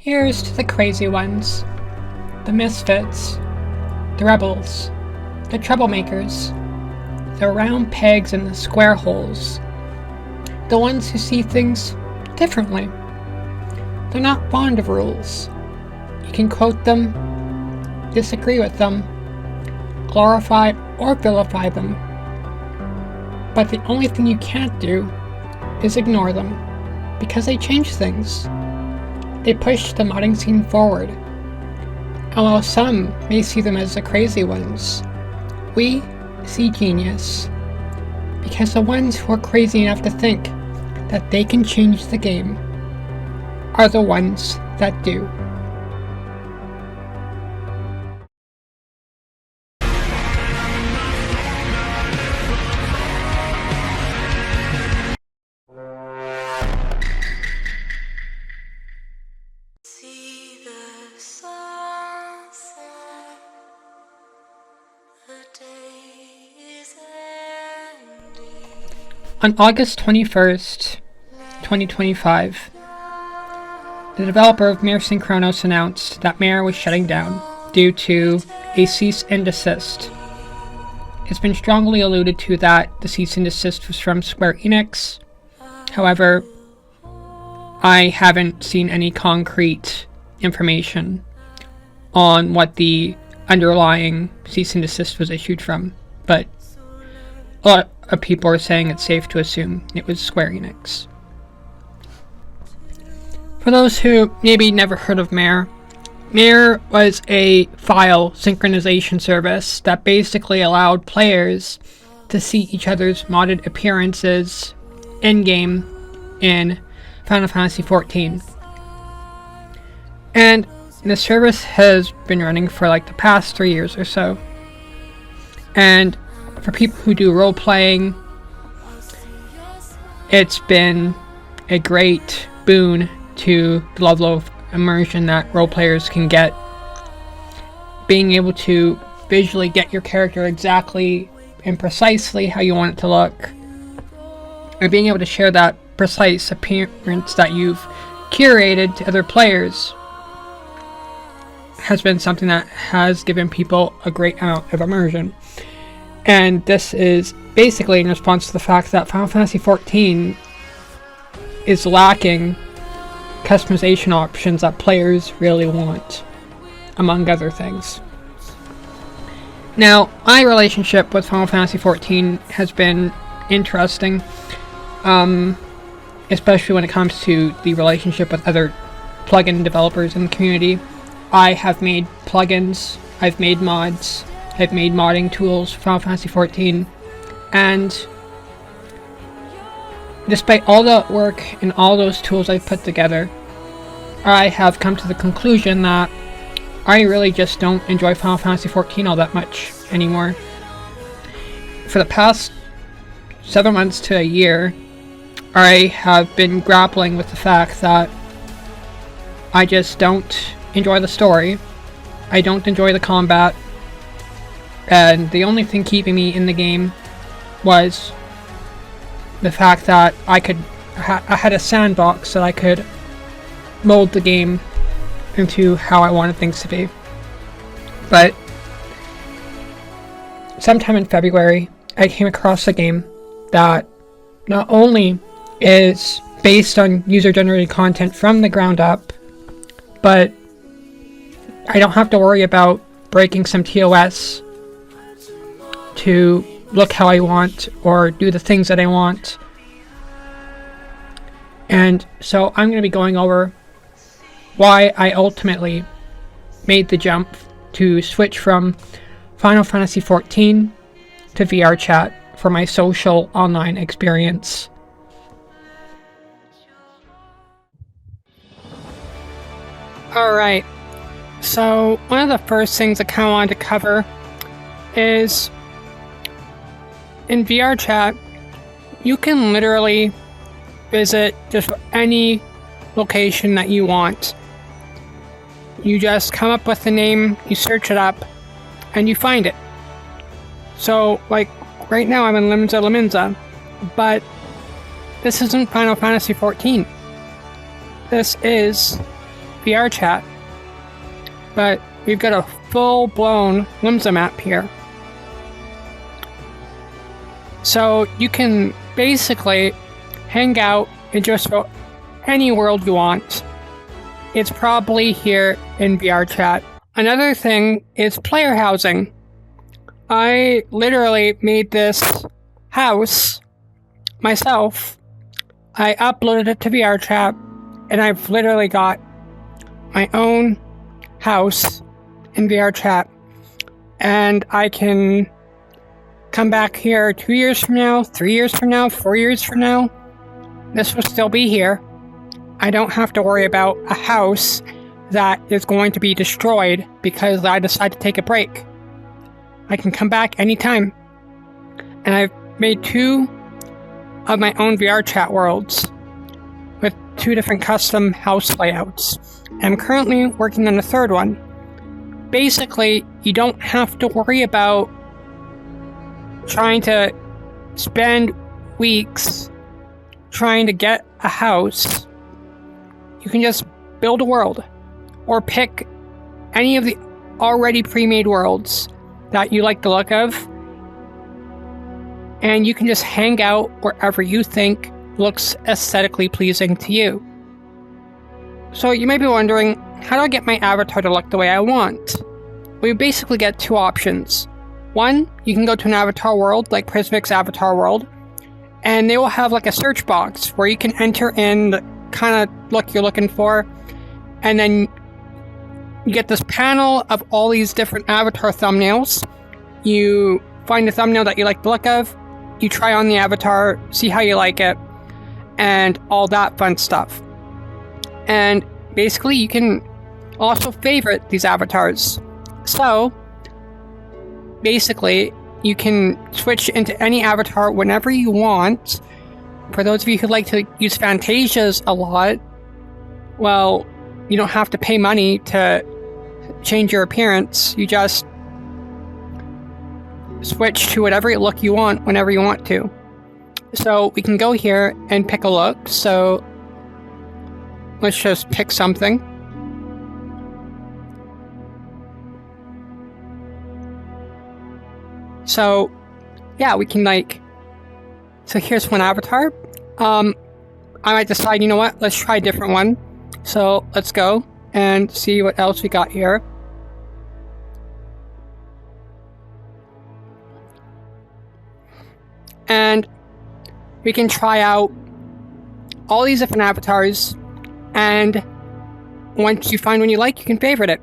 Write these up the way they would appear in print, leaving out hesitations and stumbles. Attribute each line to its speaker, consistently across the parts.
Speaker 1: Here's to the crazy ones, the misfits, the rebels, the troublemakers, the round pegs in the square holes, the ones who see things differently. They're not fond of rules. You can quote them, disagree with them, glorify or vilify them, but the only thing you can't do is ignore them, because they change things. They push the modding scene forward. And while some may see them as the crazy ones, we see genius. Because the ones who are crazy enough to think that they can change the game are the ones that do. On August 21st, 2025, the developer of Mare Synchronos announced that Mare was shutting down due to a cease and desist. It's been strongly alluded to that the cease and desist was from Square Enix. However, I haven't seen any concrete information on what the underlying cease and desist was issued from, but a lot of people are saying it's safe to assume it was Square Enix. For those who maybe never heard of Mare, Mare was a file synchronization service that basically allowed players to see each other's modded appearances in-game in Final Fantasy XIV. And the service has been running for like the past 3 years or so. And for people who do role-playing, it's been a great boon to the level of immersion that role-players can get. Being able to visually get your character exactly and precisely how you want it to look, and being able to share that precise appearance that you've curated to other players has been something that has given people a great amount of immersion. And this is basically in response to the fact that Final Fantasy XIV is lacking customization options that players really want, among other things. Now, my relationship with Final Fantasy XIV has been interesting, especially when it comes to the relationship with other plugin developers in the community. I have made plugins, I've made mods, I've made modding tools for Final Fantasy XIV, and despite all the work and all those tools I've put together, I have come to the conclusion that I really just don't enjoy Final Fantasy XIV all that much anymore. For the past 7 months to a year, I have been grappling with the fact that I just don't enjoy the story, I don't enjoy the combat, and the only thing keeping me in the game was the fact that I had a sandbox that I could mold the game into how I wanted things to be. But sometime in February, I came across a game that not only is based on user-generated content from the ground up, but I don't have to worry about breaking some TOS to look how I want or do the things that I want. And so I'm going to be going over why I ultimately made the jump to switch from Final Fantasy XIV to VRChat for my social online experience. Alright, so one of the first things I kind of wanted to cover is in VRChat, you can literally visit just any location that you want. You just come up with the name, you search it up, and you find it. So, like, right now I'm in Limsa Laminza, but this isn't Final Fantasy XIV. This is VRChat, but we've got a full-blown Limsa map here. So you can basically hang out in just about any world you want. It's probably here in VRChat. Another thing is player housing. I literally made this house myself. I uploaded it to VRChat, and I've literally got my own house in VRChat. And I can come back here 2 years from now, 3 years from now, 4 years from now. This will still be here. I don't have to worry about a house that is going to be destroyed because I decide to take a break. I can come back anytime. And I've made 2 of my own VRChat worlds with 2 different custom house layouts. And I'm currently working on a 3rd one. Basically, you don't have to worry about trying to spend weeks trying to get a house. You can just build a world or pick any of the already pre-made worlds that you like the look of, and you can just hang out wherever you think looks aesthetically pleasing to you. So you may be wondering, how do I get my avatar to look the way I want? We basically get 2 options. One, you can go to an avatar world like Prismic's avatar world, and they will have like a search box where you can enter in the kind of look you're looking for, and then you get this panel of all these different avatar thumbnails. You find a thumbnail that you like the look of, you try on the avatar, see how you like it, and all that fun stuff. And basically you can also favorite these avatars. So basically you can switch into any avatar whenever you want. For those of you who like to use Fantasias a lot, well, you don't have to pay money to change your appearance. You just switch to whatever look you want whenever you want to. So we can go here and pick a look. So let's just pick something. So yeah, we can so here's one avatar. I might decide, you know what, let's try a different one. So let's go and see what else we got here. And we can try out all these different avatars, and once you find one you like, you can favorite it.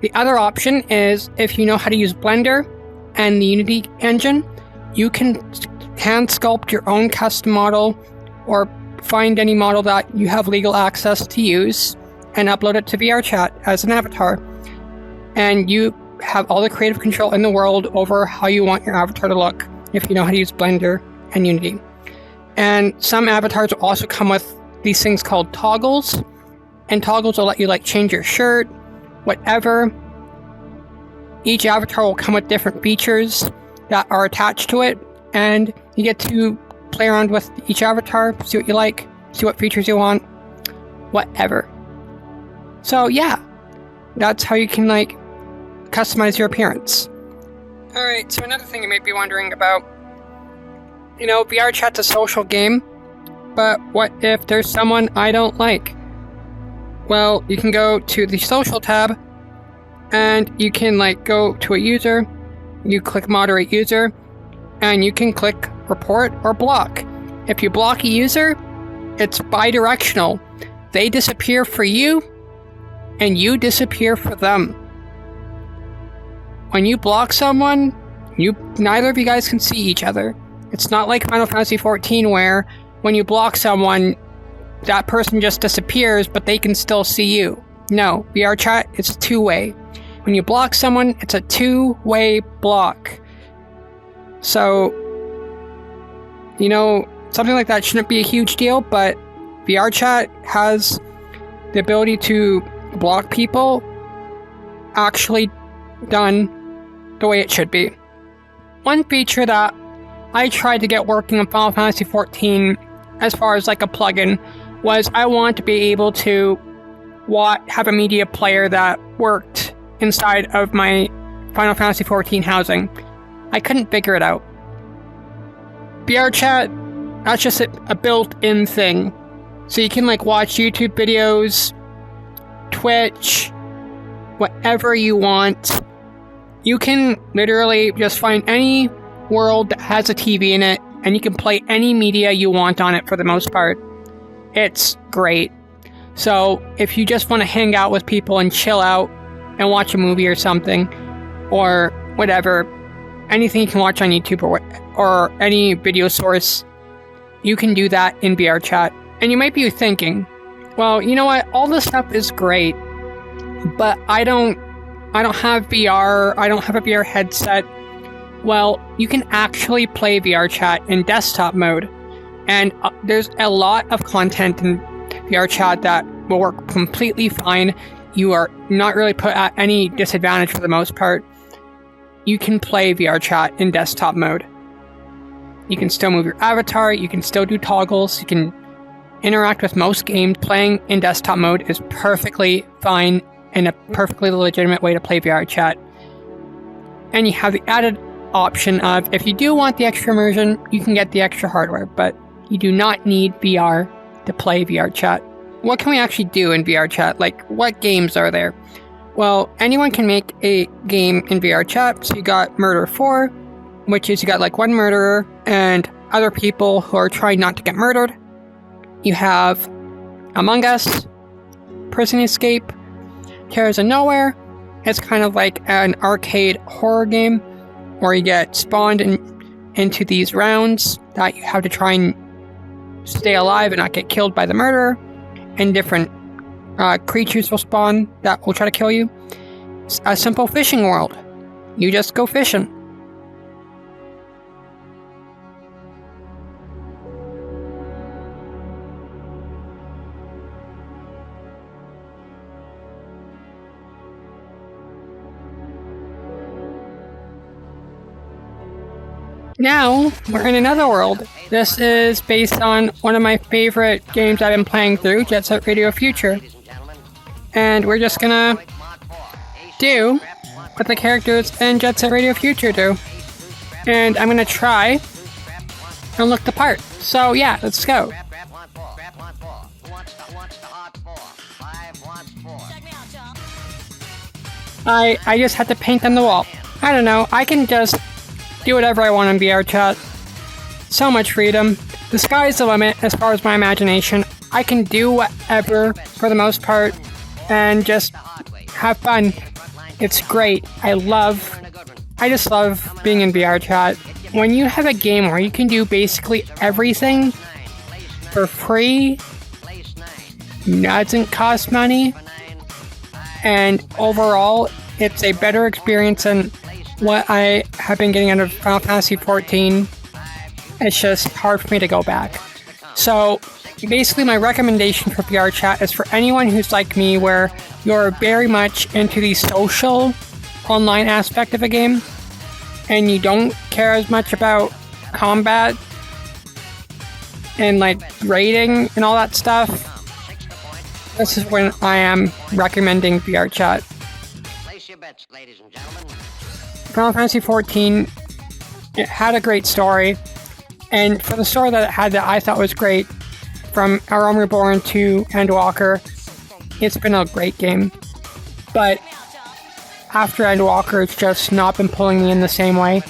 Speaker 1: The other option is, if you know how to use Blender and the Unity engine, you can hand sculpt your own custom model or find any model that you have legal access to use and upload it to VRChat as an avatar. And you have all the creative control in the world over how you want your avatar to look if you know how to use Blender and Unity. And some avatars will also come with these things called toggles, and toggles will let you change your shirt, whatever. Each avatar will come with different features that are attached to it, and you get to play around with each avatar, see what you like, see what features you want, whatever. So yeah, that's how you can customize your appearance. Alright, so another thing you may be wondering about, VRChat's a social game, but what if there's someone I don't like? Well, you can go to the social tab, and you can go to a user, you click moderate user, and you can click report or block. If you block a user, it's bi-directional. They disappear for you, and you disappear for them. When you block someone, neither of you guys can see each other. It's not like Final Fantasy XIV where when you block someone, that person just disappears, but they can still see you. No, VRChat, it's two-way. When you block someone, it's a two-way block. So, something like that shouldn't be a huge deal, but VRChat has the ability to block people actually done the way it should be. One feature that I tried to get working on Final Fantasy XIV as far as a plugin was I want to be able to have a media player that worked inside of my Final Fantasy XIV housing. I couldn't figure it out. VRChat, that's just a built-in thing. So you can like watch YouTube videos, Twitch, whatever you want. You can literally just find any world that has a TV in it, and you can play any media you want on it for the most part. It's great. So if you just want to hang out with people and chill out and watch a movie or something, or whatever, anything you can watch on YouTube or any video source, you can do that in VRChat. And you might be thinking, well, you know what? All this stuff is great, but I don't have VR. I don't have a VR headset. Well, you can actually play VRChat in desktop mode. And there's a lot of content in VRChat that will work completely fine. You are not really put at any disadvantage for the most part. You can play VRChat in desktop mode. You can still move your avatar, you can still do toggles, you can interact with most games. Playing in desktop mode is perfectly fine and a perfectly legitimate way to play VRChat. And you have the added option of, if you do want the extra immersion, you can get the extra hardware, but you do not need VR to play VRChat. What can we actually do in VRChat? Like, what games are there? Well, anyone can make a game in VRChat. So you got Murder 4, which is you got like one murderer and other people who are trying not to get murdered. You have Among Us, Prison Escape, Terrors of Nowhere. It's kind of like an arcade horror game where you get spawned into these rounds that you have to try and stay alive and not get killed by the murderer, and different creatures will spawn that will try to kill you. It's a simple fishing world. You just go fishing. Now, we're in another world. This is based on one of my favorite games I've been playing through, Jet Set Radio Future. And we're just gonna do what the characters in Jet Set Radio Future do. And I'm gonna try and look the part. So yeah, let's go. I just had to paint on the wall. I don't know, I can just do whatever I want on VRChat. So much freedom. The sky's the limit as far as my imagination. I can do whatever for the most part and just have fun. It's great. I just love being in VRChat. When you have a game where you can do basically everything for free, doesn't cost money, and overall it's a better experience than what I have been getting out of Final Fantasy XIV, it's just hard for me to go back. So basically my recommendation for VRChat is for anyone who's like me, where you're very much into the social online aspect of a game and you don't care as much about combat and like raiding and all that stuff. This is when I am recommending VRChat. Final Fantasy XIV, it had a great story, and for the story that it had that I thought was great, from A Realm Reborn to Endwalker, it's been a great game. But after Endwalker, it's just not been pulling me in the same way,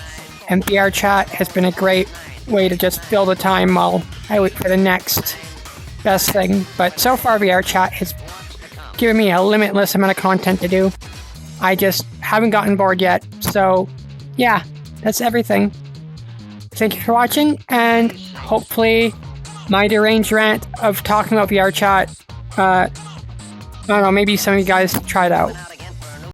Speaker 1: and VRChat has been a great way to just fill the time while I wait for the next best thing. But so far, VRChat has given me a limitless amount of content to do. I just haven't gotten bored yet. So, yeah, that's everything. Thank you for watching, and hopefully my deranged rant of talking about VRChat, I don't know, maybe some of you guys try it out.